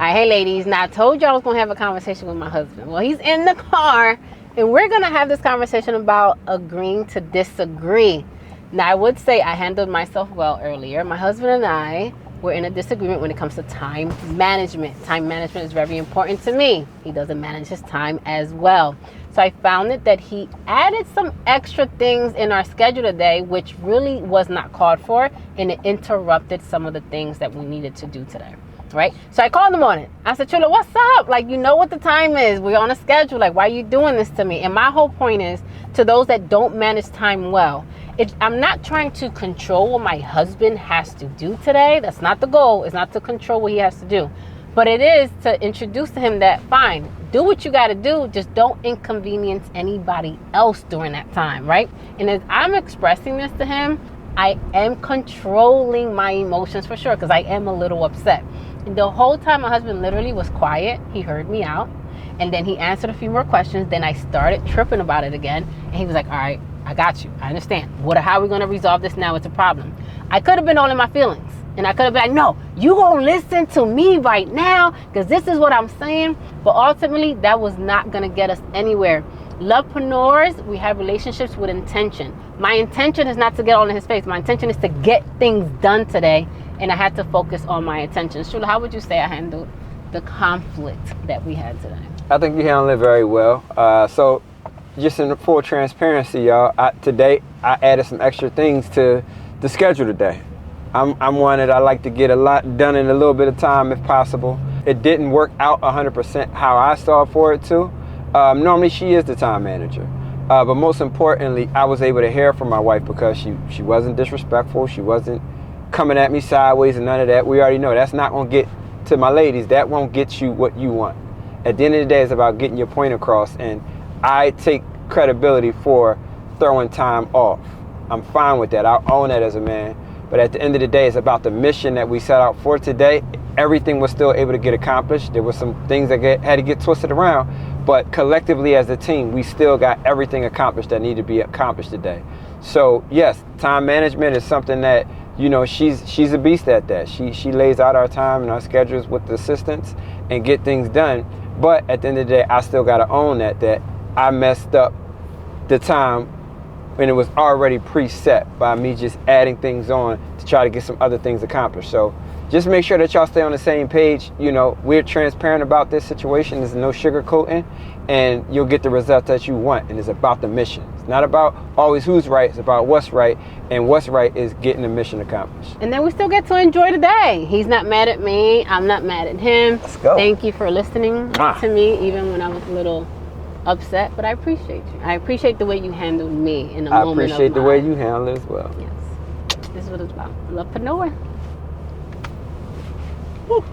right, hey ladies, now I told you I was going to have a conversation with my husband. Well, he's in the car, and we're going to have this conversation about agreeing to disagree. Now, I would say I handled myself well earlier. My husband and I were in a disagreement when it comes to time management. Time management is very important to me. He doesn't manage his time as well. So I found it that he added some extra things in our schedule today, which really was not called for, and it interrupted some of the things that we needed to do today. Right? So I called in the morning. I said, Chula, what's up? Like, you know what the time is. We're on a schedule. Like, why are you doing this to me? And my whole point is, to those that don't manage time well, I'm not trying to control what my husband has to do today. That's not the goal. It's not to control what he has to do. But it is to introduce to him that, fine, do what you got to do. Just don't inconvenience anybody else during that time, right? And as I'm expressing this to him, I am controlling my emotions for sure, because I am a little upset. And the whole time my husband literally was quiet. He heard me out. And then he answered a few more questions. Then I started tripping about it again. And he was like, all right, I got you. I understand. How are we going to resolve this now? It's a problem. I could have been all in my feelings. And I could have been like, no, you going to listen to me right now, because this is what I'm saying. But ultimately, that was not going to get us anywhere. Lovepreneurs, we have relationships with intention. My intention is not to get all in his face. My intention is to get things done today. And I had to focus on my attention. Shula, how would you say I handled the conflict that we had today? I think you handled it very well. So just in full transparency, y'all, today I added some extra things to the schedule today. I'm one that I like to get a lot done in a little bit of time if possible. It didn't work out 100% how I saw for it to. Normally she is the time manager. But most importantly, I was able to hear from my wife, because she wasn't disrespectful. She wasn't coming at me sideways and none of that. We already know that's not going to get to my ladies. That won't get you what you want. At the end of the day, it's about getting your point across. And I take credibility for throwing time off. I'm fine with that. I'll own that as a man. But at the end of the day, it's about the mission that we set out for today. Everything was still able to get accomplished. There were some things that had to get twisted around. But collectively as a team, we still got everything accomplished that needed to be accomplished today. So yes, time management is something that, you know, she's a beast at that. She lays out our time and our schedules with the assistants and get things done. But at the end of the day, I still got to own that I messed up the time when it was already preset by me just adding things on to try to get some other things accomplished. So just make sure that y'all stay on the same page. You know, we're transparent about this situation. There's no sugarcoating, and you'll get the result that you want. And it's about the mission. It's not about always who's right. It's about what's right. And what's right is getting the mission accomplished. And then we still get to enjoy the day. He's not mad at me. I'm not mad at him. Let's go. Thank you for listening to me, even when I was a little upset. But I appreciate you. I appreciate the way you handled me in a moment of I appreciate the way you handle it as well. Yes. This is what it's about. Lovepreneur. Woo.